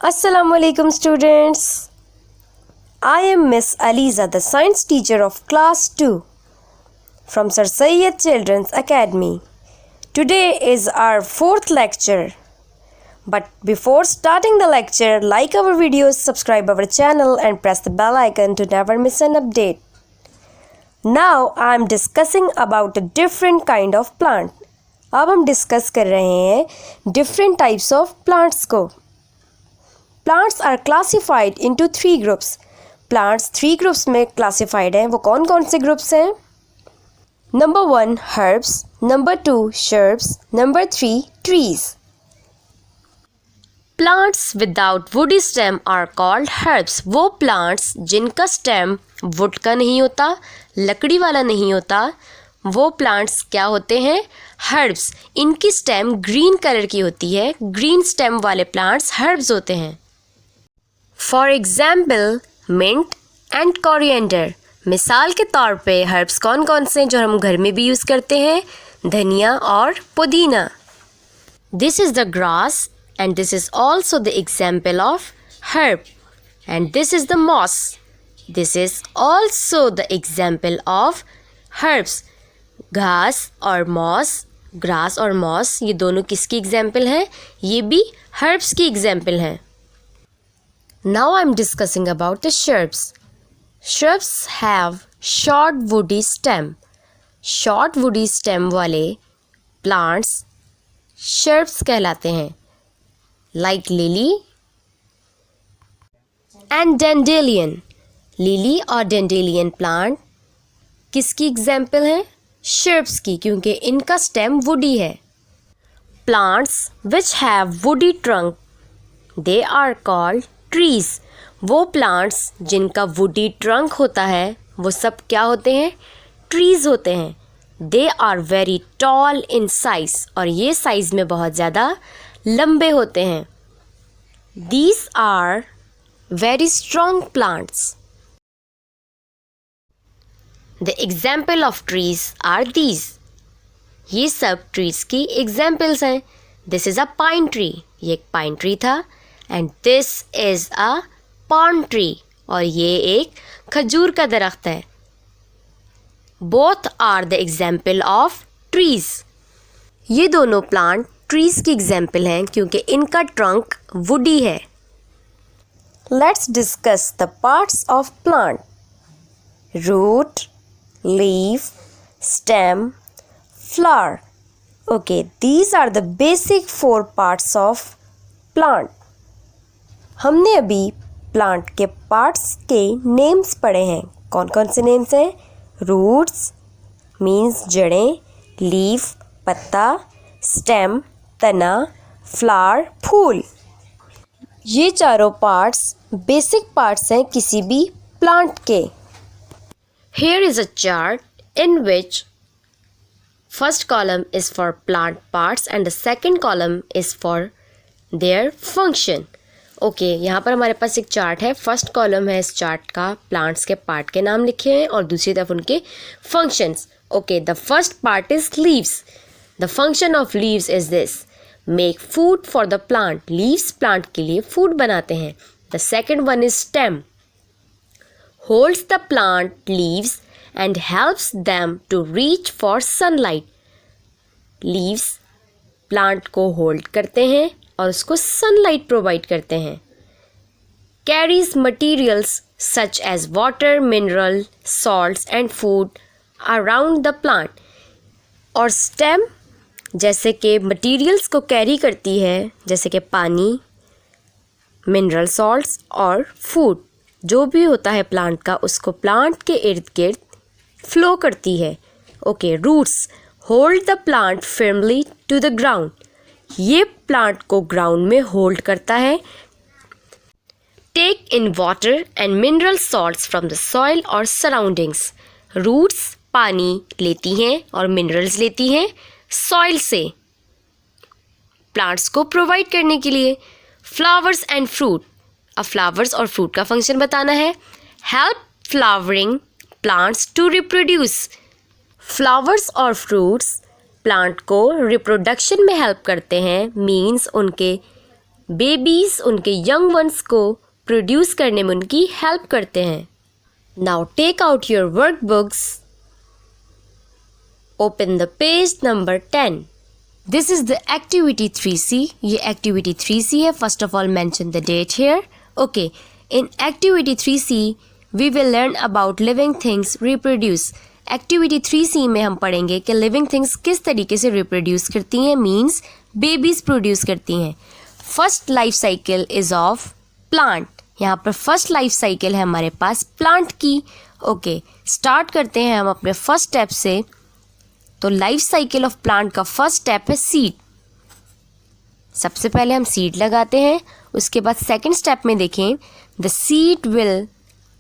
Assalamualaikum students. I am Miss Aliza, the science teacher of class 2 from Sir Syed Children's Academy. Today is our 4th lecture. But before starting the lecture, like our videos, subscribe our channel and press the bell icon to never miss an update. Now I am discussing about a different kind of plant. अब हम discuss कर रहे हैं different types of plants को. Plants are classified into 3 groups. Plants 3 groups में classified हैं. वो कौन कौन से groups हैं? Number 1 herbs, Number 2 shrubs, Number 3 trees. Plants without woody stem are called herbs. वो plants जिनका stem wood का नहीं होता, लकड़ी वाला नहीं होता, वो plants क्या होते हैं? herbs. इनकी stem green कलर की होती है. green stem वाले plants herbs होते हैं. For example, mint and coriander. मिसाल के तौर पे herbs कौन कौन से जो हम घर में भी यूज़ करते हैं? धनिया और पुदीना. This is the grass and this is also the example of herb. And this is the moss. This is also the example of herbs. घास और moss, grass और moss ये दोनों किसकी example हैं? ये भी herbs की example हैं. Now I am discussing about the shrubs. Shrubs have short woody stem. Short woody stem वाले plants shrubs कहलाते हैं. Like lily and dandelion. Lily और dandelion plant किसकी example हैं? Shrubs की, क्योंकि इनका stem woody है. Plants which have woody trunk, they are called trees. वो plants जिनका woody trunk होता है वो सब क्या होते हैं? trees होते हैं. They are very tall in size और ये size में बहुत ज़्यादा लंबे होते हैं. These are very strong plants. The example of trees are these. ये सब trees की examples हैं. This is a pine tree. ये एक pine tree था. And this is a palm tree. और ये एक खजूर का दरख्त है. Both are the example of trees. ये दोनों प्लांट trees की example हैं क्योंकि इनका trunk woody है. Let's discuss the parts of plant. Root, leaf, stem, flower. Okay, these are the basic 4 parts of plant. हमने अभी प्लांट के पार्ट्स के नेम्स पढ़े हैं. कौन कौन से नेम्स हैं? रूट्स मीन्स जड़ें, लीफ पत्ता, स्टेम तना, फ्लावर फूल. ये चारों पार्ट्स बेसिक पार्ट्स हैं किसी भी प्लांट के. Here is a chart in which first column is for plant parts and the second column is for their function. Okay यहाँ पर हमारे पास एक चार्ट है. फर्स्ट कॉलम है इस चार्ट का, प्लांट्स के पार्ट के नाम लिखे हैं और दूसरी तरफ उनके functions. Okay, the first part is leaves. The function of leaves is this: make food for the plant. Leaves plant के लिए फूड बनाते हैं. The second one is stem. Holds the plant leaves and helps them to reach for sunlight. Leaves plant को hold करते हैं और उसको sunlight provide करते हैं. Carries materials such as water, mineral, salts and food around the plant. और stem जैसे कि मटीरियल्स को कैरी करती है, जैसे कि पानी, मिनरल सॉल्ट्स और फूड जो भी होता है प्लांट का, उसको प्लांट के इर्द गिर्द फ्लो करती है. Okay, roots hold the plant firmly to the ground. ये प्लांट को ग्राउंड में होल्ड करता है. Take in water and mineral salts from the soil और सराउंडिंग्स. रूट्स पानी लेती हैं और मिनरल्स लेती हैं सॉइल से प्लांट्स को प्रोवाइड करने के लिए. Flowers and fruit. अब फ्लावर्स और फ्रूट का फंक्शन बताना है. Help flowering plants to reproduce. Flowers और फ्रूट्स प्लांट को रिप्रोडक्शन में हेल्प करते हैं. मीन्स उनके बेबीज उनके यंग वंस को प्रोड्यूस करने में उनकी हेल्प करते हैं। Now take out your workbooks, open the page number 10। This is the activity 3C। ये एक्टिविटी 3C है। First of all mention the date here. Okay, in activity 3C we will learn about living things reproduce. Activity 3C में हम पढ़ेंगे कि living things किस तरीके से reproduce करती हैं, मीन्स बेबीज प्रोड्यूस करती हैं। First life cycle is of plant. यहाँ पर फर्स्ट लाइफ साइकिल है हमारे पास प्लांट की। ओके, स्टार्ट करते हैं हम अपने फर्स्ट स्टेप से। तो लाइफ साइकिल ऑफ प्लांट का फर्स्ट स्टेप है सीड। सबसे पहले हम सीड लगाते हैं। उसके बाद सेकंड स्टेप में देखें, the seed will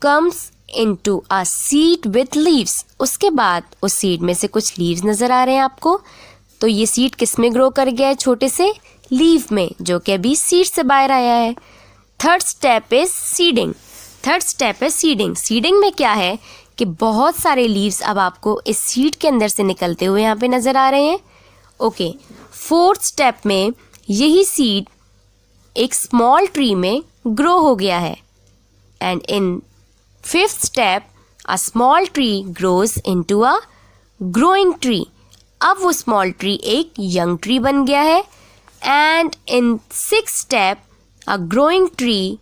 comes into a seed with leaves. उसके बाद उस सीड में से कुछ लीव्स नज़र आ रहे हैं आपको। तो ये सीड किस में ग्रो कर गया है? छोटे से लीव में, जो कि अभी सीड से बाहर आया है। Third step is seeding. Third step है सीडिंग। सीडिंग में क्या है कि बहुत सारे लीव्स अब आपको इस सीड के अंदर से निकलते हुए यहाँ पे नज़र आ रहे हैं। ओके, फोर्थ स्टेप में यही सीड एक स्मॉल ट्री में ग्रो हो गया है। And in fifth step a small tree grows into a growing tree. अब वो स्मॉल ट्री एक यंग ट्री बन गया है। And in sixth step a growing tree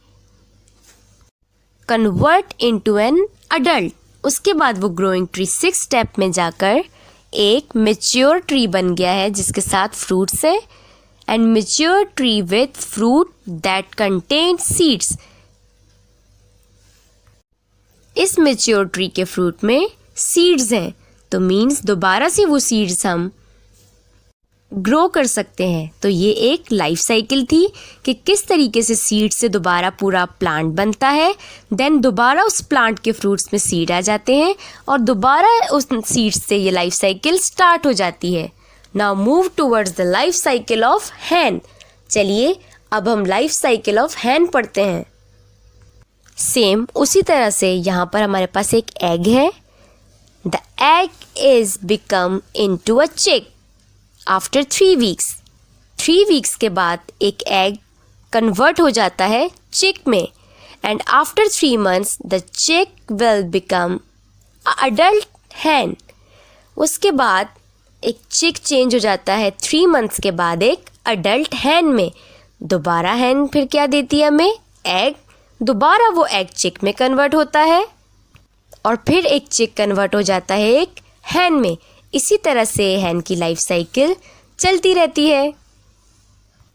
convert into an adult. उसके बाद वो ग्रोइंग ट्री सिक्स स्टेप में जाकर एक मेच्योर ट्री बन गया है जिसके साथ फ्रूट्स है। And mature tree with fruit that contain seeds. इस मेच्योर ट्री के फ्रूट में सीड्स हैं, तो मीन्स दोबारा से वो सीड्स हम ग्रो कर सकते हैं। तो ये एक लाइफ साइकिल थी कि किस तरीके से सीड से दोबारा पूरा प्लांट बनता है। देन दोबारा उस प्लांट के फ्रूट्स में सीड आ जाते हैं और दोबारा उस सीड से ये लाइफ साइकिल स्टार्ट हो जाती है। Now move towards the life cycle of hen. चलिए अब हम लाइफ साइकिल ऑफ हैन पढ़ते हैं। सेम उसी तरह से यहाँ पर हमारे पास एक एग है। The egg is become into a चिक आफ्टर 3 वीक्स। 3 वीक्स के बाद एक एग कन्वर्ट हो जाता है चिक में। And after 3 months the chick will become adult hen. उसके बाद एक चिक चेंज हो जाता है 3 months के बाद एक अडल्ट हैन में। दोबारा हैन फिर क्या देती है हमें? एग। दोबारा वो एग चिक में कन्वर्ट होता है और फिर एक चिक कन्वर्ट हो जाता है एक हैन में। इसी तरह से हैन की लाइफ साइकिल चलती रहती है।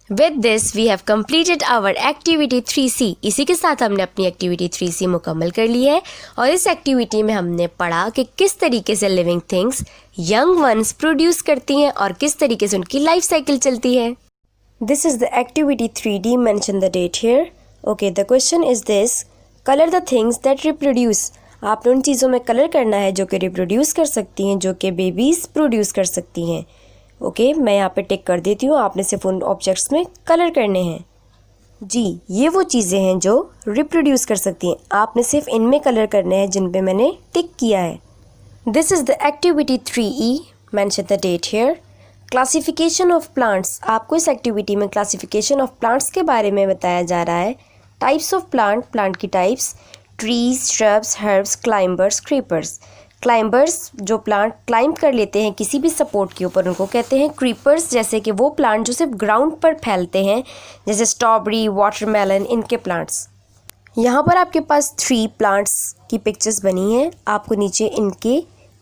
With this we have completed our activity 3C। इसी के साथ हमने अपनी एक्टिविटी 3C मुकम्मल कर ली है और इस एक्टिविटी में हमने पढ़ा कि किस तरीके से living things young ones produce करती हैं और किस तरीके से उनकी लाइफ साइकिल चलती है। This is the activity 3D, mention the date here. Okay, the question is this, colour the things that reproduce. आपने उन चीज़ों में कलर करना है जो कि रिप्रोड्यूस कर सकती हैं, जो कि बेबीज़ प्रोड्यूस कर सकती हैं। ओके, मैं यहाँ पे टिक कर देती हूँ, आपने सिर्फ उन ऑब्जेक्ट्स में कलर करने हैं। जी, ये वो चीज़ें हैं जो रिप्रोड्यूस कर सकती हैं, आपने सिर्फ इनमें कलर करने हैं जिन पे मैंने टिक किया है। This is the activity 3E, mention the date here. Classification of plants. आपको इस एक्टिविटी में क्लासिफिकेशन ऑफ प्लांट्स के बारे में बताया जा रहा है। टाइप्स ऑफ प्लांट, प्लांट की types, trees, shrubs, herbs, climbers, creepers. Climbers जो प्लांट क्लाइंब कर लेते हैं किसी भी सपोर्ट के ऊपर, उनको कहते हैं क्रीपर्स, जैसे कि वो प्लांट जो सिर्फ ग्राउंड पर फैलते हैं, जैसे स्ट्रॉबेरी, वाटरमेलन, इनके प्लांट्स। यहाँ पर आपके पास 3 प्लांट्स की पिक्चर्स बनी हैं। आपको नीचे इनके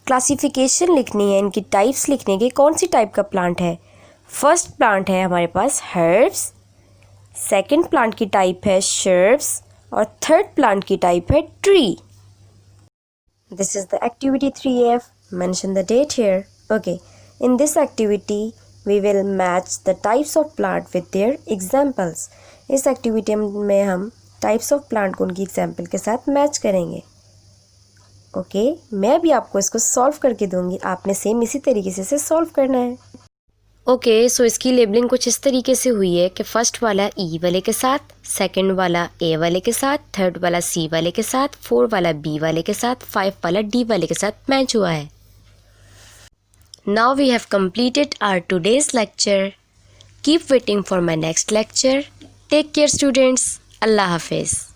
क्लासिफिकेशन लिखनी है, इनकी टाइप्स लिखने के, कौन सी टाइप का प्लांट है। फर्स्ट प्लांट है हमारे पास हर्ब्स, सेकंड प्लांट की टाइप है श्रब्स और थर्ड प्लांट की टाइप है tree. This is the activity 3F, mention the date here. Okay, in this activity we will match the types of plant with their examples. इस activity में हम types of plant को उनकी example के साथ match करेंगे। Okay, मैं भी आपको इसको सॉल्व करके दूंगी, आपने सेम इसी तरीके से इसे सॉल्व करना है। ओके, सो इसकी लेबलिंग कुछ इस तरीके से हुई है कि फर्स्ट वाला E वाले के साथ, सेकंड वाला A वाले के साथ, थर्ड वाला C वाले के साथ, 4 वाला B वाले के साथ, 5 वाला D वाले के साथ मैच हुआ है। Now we have completed our today's lecture. Keep waiting for my next lecture. Take care students, Allah हाफिज़।